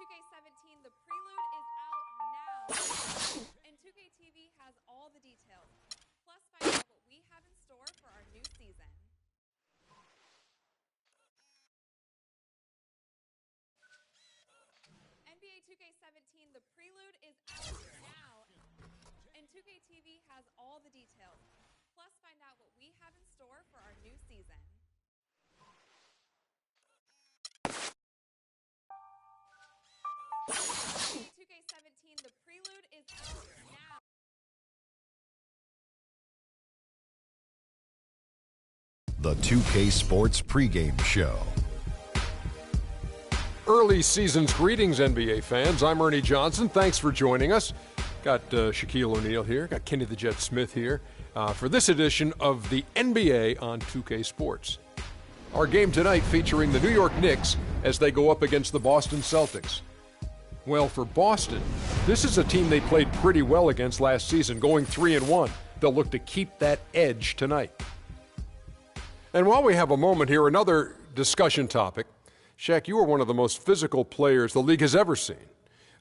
2K17, the prelude is out now. And 2K TV has all the details. Plus, find out what we have in store for our new season. NBA 2K17, the prelude is out now. And 2K TV has all the details. Plus, find out what we have in store for our new season. 2K17, the prelude is out now. The 2K Sports pregame show. Early season's greetings, NBA fans. I'm Ernie Johnson. Thanks for joining us. Got Shaquille O'Neal here. Got Kenny the Jet Smith here for this edition of the NBA on 2K Sports. Our game tonight featuring the New York Knicks as they go up against the Boston Celtics. Well, for Boston, this is a team they played pretty well against last season, going 3-1. They'll look to keep that edge tonight. And while we have a moment here, another discussion topic. Shaq, you are one of the most physical players the league has ever seen.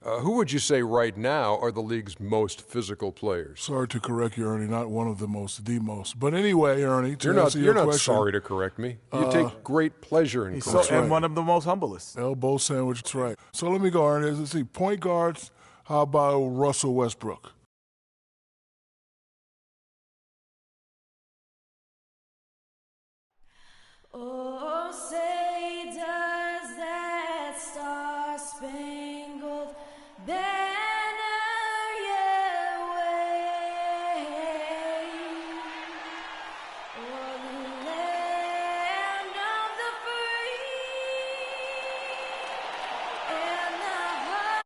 Who would you say right now are the league's most physical players? Sorry to correct you, Ernie, not one of the most, the most. But anyway, Ernie, to answer you're your not question, sorry to correct me. You take great pleasure in correcting. And one of the most humblest. elbow sandwich, that's right. So let me go, Ernie. Let's see, point guards, how about Russell Westbrook? Oh, say does that star-spangled banner yet wave o'er the land of the free and the heart.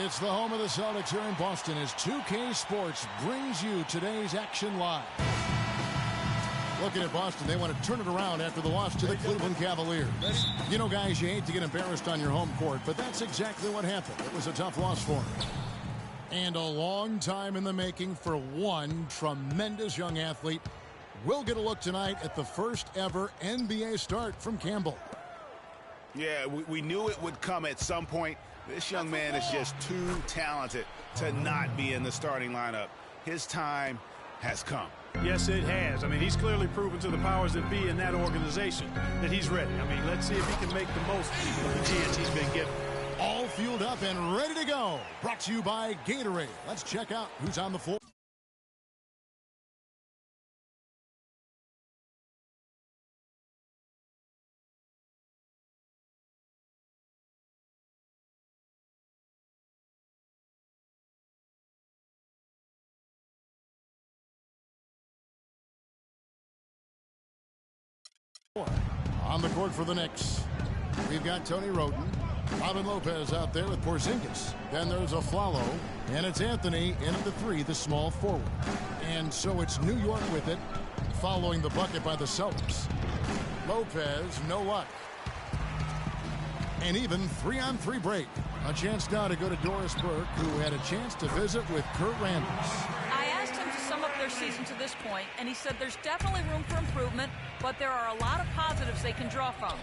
It's the home of the Celtics here in Boston as 2K Sports brings you today's action live. Looking at Boston, they want to turn it around after the loss to the Cleveland Cavaliers. You know, guys, you hate to get embarrassed on your home court, but that's exactly what happened. It was a tough loss for them. And a long time in the making for one tremendous young athlete. We'll get a look tonight at the first ever NBA start from Campbell. Yeah, we knew it would come at some point. This young man is just too talented to not be in the starting lineup. His time has come. Yes, it has. I mean, he's clearly proven to the powers that be in that organization that he's ready. I mean, let's see if he can make the most of the chance he's been given. All fueled up and ready to go. Brought to you by Gatorade. Let's check out who's on the floor. On the court for the Knicks, we've got Tony Roden, Robin Lopez out there with Porzingis. Then there's Aflalo, and it's Anthony in at the three, the small forward. And so it's New York with it, following the bucket by the Celtics. Lopez, no luck. And even 3-on-3 break. A chance now to go to Doris Burke, who had a chance to visit with Kurt Rambis. I asked him to sum up their season to this point, and he said there's definitely room for improvement, but there are a lot of positives they can draw from.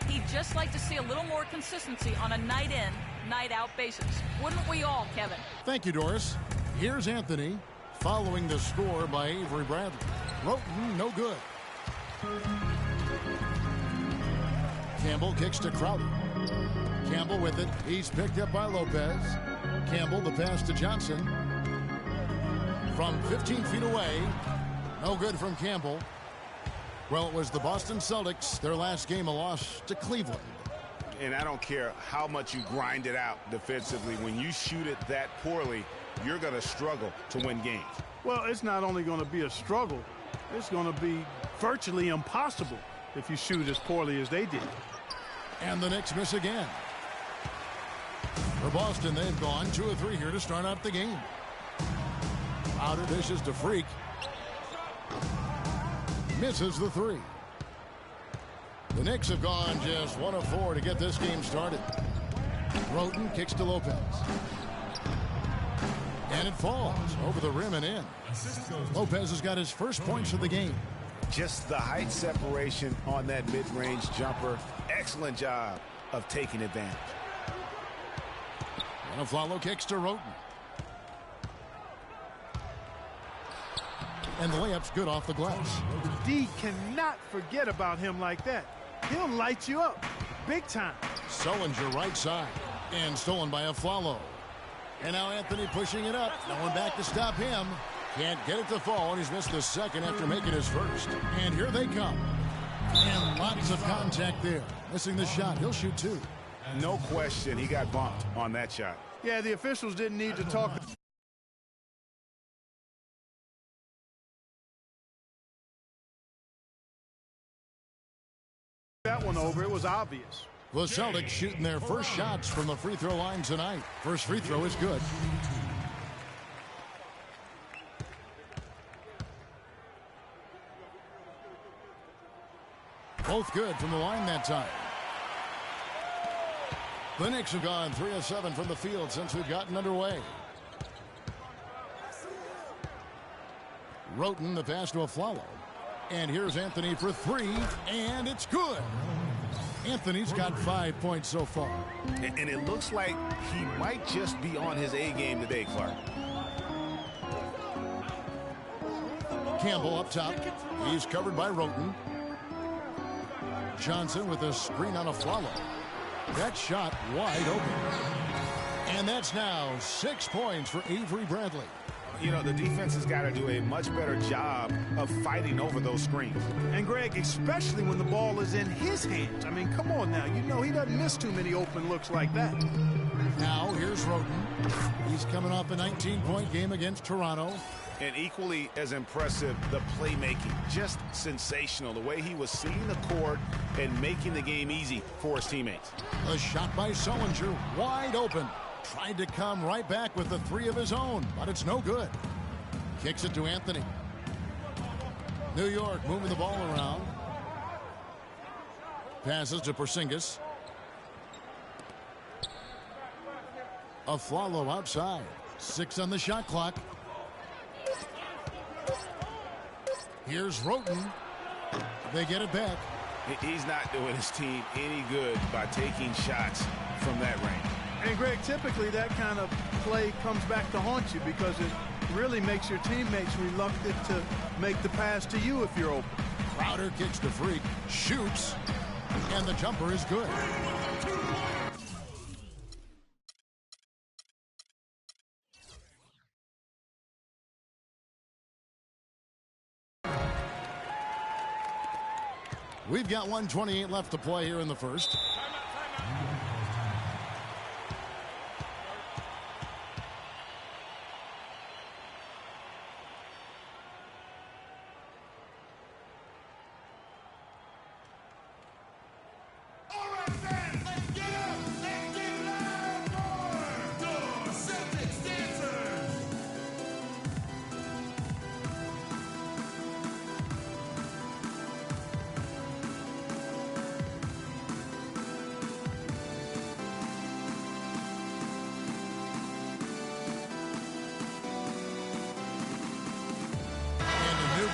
He'd just like to see a little more consistency on a night-in, night-out basis. Wouldn't we all, Kevin? Thank you, Doris. Here's Anthony, following the score by Avery Bradley. Roten, no good. Campbell kicks to Crowder. Campbell with it. He's picked up by Lopez. Campbell, the pass to Johnson. From 15 feet away. No good from Campbell. Well, it was the Boston Celtics, their last game, a loss to Cleveland. And I don't care how much you grind it out defensively. When you shoot it that poorly, you're going to struggle to win games. Well, it's not only going to be a struggle, it's going to be virtually impossible if you shoot as poorly as they did. And the Knicks miss again. For Boston, they've gone 2 of 3 here to start out the game. Outer dishes to Freak. Misses the three. The Knicks have gone just 1 of 4 to get this game started. Roten kicks to Lopez. And it falls over the rim and in. Lopez has got his first points of the game. Just the height separation on that mid-range jumper. Excellent job of taking advantage. And Aflalo kicks to Roten. And the layup's good off the glass. D cannot forget about him like that. He'll light you up big time. Sullinger right side. And stolen by Aflalo. And now Anthony pushing it up. No one back to stop him. Can't get it to fall, and he's missed the second after making his first. And here they come. And lots of contact there. Missing the shot. He'll shoot 2. No question, he got bumped on that shot. Yeah, the officials didn't need to talk that one over. It was obvious. The Celtics shooting their first shots from the free throw line tonight. First free throw is good. Both good from the line that time. The Knicks have gone 3 of 7 from the field since we've gotten underway. Roten the pass to Aflalo. And here's Anthony for 3, and it's good. Anthony's got 5 points so far. And it looks like he might just be on his A game today, Clark. Campbell up top. He's covered by Roten. Johnson with a screen on Aflalo. That shot wide open. And that's now 6 points for Avery Bradley. You know, the defense has got to do a much better job of fighting over those screens. And, Greg, especially when the ball is in his hands. I mean, come on now. You know he doesn't miss too many open looks like that. Now, here's Roten. He's coming off a 19-point game against Toronto. And equally as impressive, the playmaking. Just sensational. The way he was seeing the court and making the game easy for his teammates. A shot by Sullinger, wide open. Tried to come right back with the 3 of his own, but it's no good. Kicks it to Anthony. New York moving the ball around. Passes to Porzingis. Aflalo outside. 6 on the shot clock. Here's Roten. They get it back. He's not doing his team any good by taking shots from that range. And, Greg, typically that kind of play comes back to haunt you because it really makes your teammates reluctant to make the pass to you if you're open. Crowder kicks to Freak, shoots, and the jumper is good. We've got 1:28 left to play here in the first.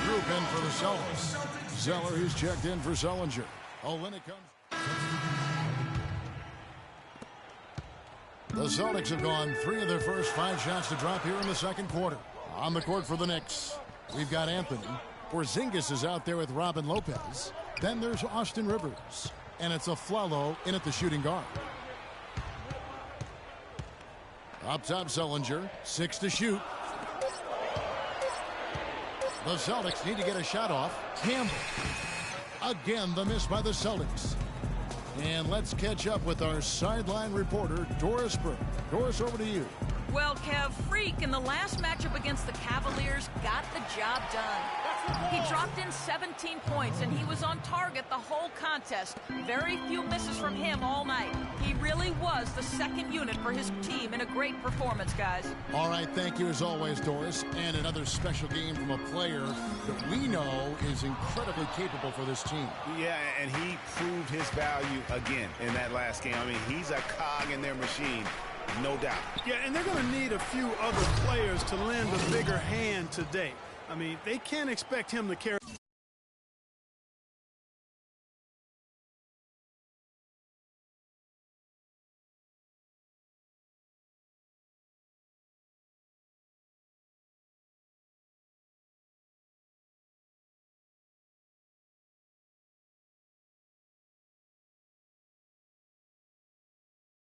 Group in for the Celtics. Zeller, who's checked in for Sullinger. Olynyk comes. The Celtics have gone 3 of their first 5 shots to drop here in the second quarter. On the court for the Knicks, we've got Anthony. Porzingis is out there with Robin Lopez. Then there's Austin Rivers. And it's Aflalo in at the shooting guard. Up top, Sullinger. 6 to shoot. The Celtics need to get a shot off. Campbell. Again, the miss by the Celtics. And let's catch up with our sideline reporter, Doris Burke. Doris, over to you. Well, Kev, Freak in the last matchup against the Cavaliers got the job done. He dropped in 17 points, and he was on target the whole contest. Very few misses from him all night. He really was the second unit for his team in a great performance, guys. All right, thank you as always, Doris. And another special game from a player that we know is incredibly capable for this team. Yeah, and he proved his value again in that last game. I mean, he's a cog in their machine, no doubt. Yeah, and they're going to need a few other players to lend a bigger hand today. I mean, they can't expect him to carry.